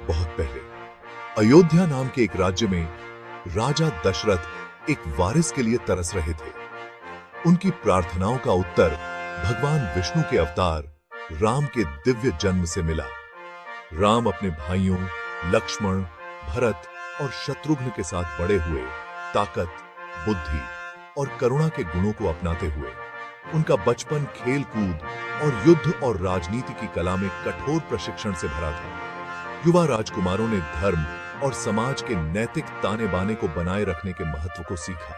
बहुत पहले अयोध्या नाम के एक राज्य में राजा दशरथ एक वारिस के लिए तरस रहे थे। उनकी प्रार्थनाओं का उत्तर भगवान विष्णु के अवतार राम के दिव्य जन्म से मिला। राम अपने भाइयों लक्ष्मण, भरत और शत्रुघ्न के साथ बड़े हुए, ताकत, बुद्धि और करुणा के गुणों को अपनाते हुए। उनका बचपन खेल कूद और युद्ध और राजनीति की कला में कठोर प्रशिक्षण से भरा था। युवा राजकुमारों ने धर्म और समाज के नैतिक ताने बाने को बनाए रखने के महत्व को सीखा।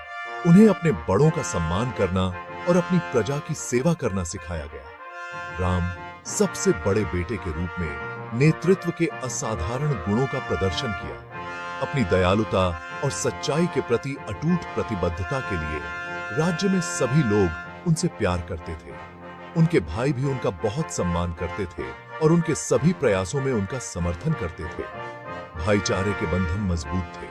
उन्हें अपने बड़ों का सम्मान करना और अपनी प्रजा की सेवा करना सिखाया गया। राम सबसे बड़े बेटे के रूप में नेतृत्व के असाधारण गुणों का प्रदर्शन किया। अपनी दयालुता और सच्चाई के प्रति अटूट प्रतिबद्धता के लिए राज्य में सभी लोग उनसे प्यार करते थे। उनके भाई भी उनका बहुत सम्मान करते थे और उनके सभी प्रयासों में उनका समर्थन करते थे। भाईचारे के बंधन मजबूत थे,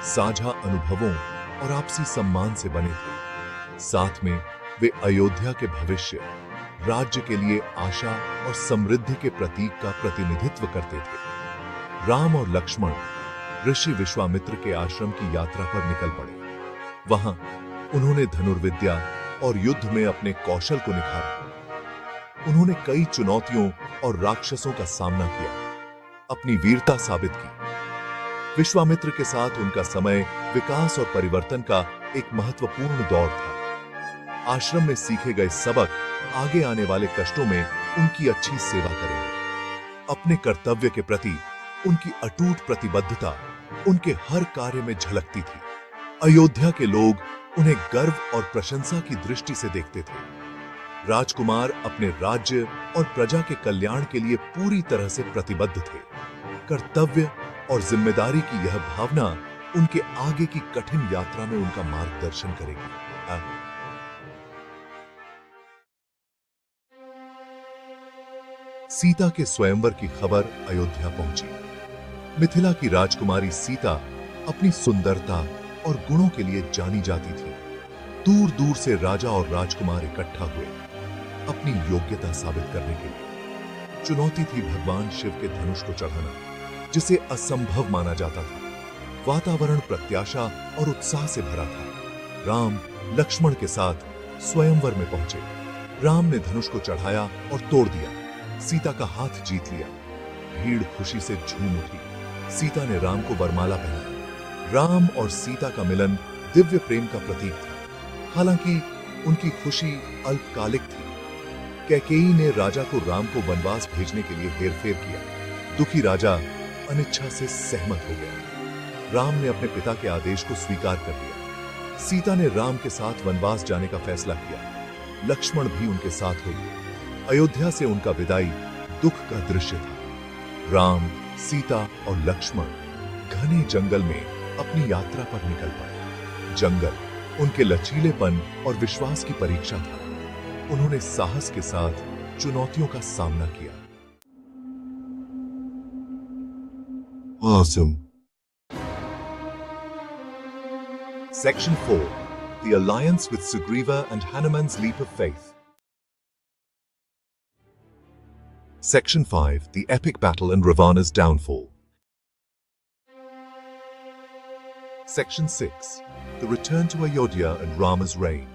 साझा अनुभवों और आपसी सम्मान से बने थे। साथ में वे अयोध्या के भविष्य, राज्य के लिए आशा और समृद्धि के प्रतीक का प्रतिनिधित्व करते थे। राम और लक्ष्मण ऋषि विश्वामित्र के आश्रम की यात्रा पर निकल पड़े। वहां उन्होंने धनुर्विद्या और युद्ध में अपने कौशल को निखारा। उन्होंने कई चुनौतियों और राक्षसों का सामना किया, अपनी वीरता साबित की। विश्वामित्र के साथ उनका समय विकास और परिवर्तन का एक महत्वपूर्ण दौर था। आश्रम में सीखे गए सबक आगे आने वाले कष्टों में उनकी अच्छी सेवा करेंगे। अपने कर्तव्य के प्रति उनकी अटूट प्रतिबद्धता उनके हर कार्य में झलकती थी। अयोध्या के लोग उन्हें गर्व और प्रशंसा की दृष्टि से देखते थे। राजकुमार अपने राज्य और प्रजा के कल्याण के लिए पूरी तरह से प्रतिबद्ध थे। कर्तव्य और जिम्मेदारी की यह भावना उनके आगे की कठिन यात्रा में उनका मार्गदर्शन करेगी। सीता के स्वयंवर की खबर अयोध्या पहुंची। मिथिला की राजकुमारी सीता अपनी सुंदरता और गुणों के लिए जानी जाती थी। दूर दूर से राजा और राजकुमार इकट्ठा हुए अपनी योग्यता साबित करने के लिए। चुनौती थी भगवान शिव के धनुष को चढ़ाना, जिसे असंभव माना जाता था। वातावरण प्रत्याशा और उत्साह से भरा था। राम लक्ष्मण के साथ स्वयंवर में पहुंचे। राम ने धनुष को चढ़ाया और तोड़ दिया। सीता का हाथ जीत लिया। भीड़ खुशी से झूम उठी। सीता ने राम को वरमाला पहनाई। राम और सीता का मिलन दिव्य प्रेम का प्रतीक था। हालांकि उनकी खुशी अल्पकालिक थी। कैकेयी ने राजा को राम को वनवास भेजने के लिए हेरफेर किया। दुखी राजा अनिच्छा से सहमत हो गया। राम ने अपने पिता के आदेश को स्वीकार कर लिया। सीता ने राम के साथ वनवास जाने का फैसला किया। लक्ष्मण भी उनके साथ हो गए। अयोध्या से उनका विदाई दुख का दृश्य था। राम, सीता और लक्ष्मण घने जंगल में अपनी यात्रा पर निकल पड़े। जंगल उनके लचीलेपन और विश्वास की परीक्षा था। उन्होंने साहस के साथ चुनौतियों का सामना किया। Awesome. Section 4. The Alliance with Sugriva and Hanuman's Leap of Faith. Section 5. The Epic Battle and Ravana's Downfall. Section 6. The Return to Ayodhya and Rama's Reign.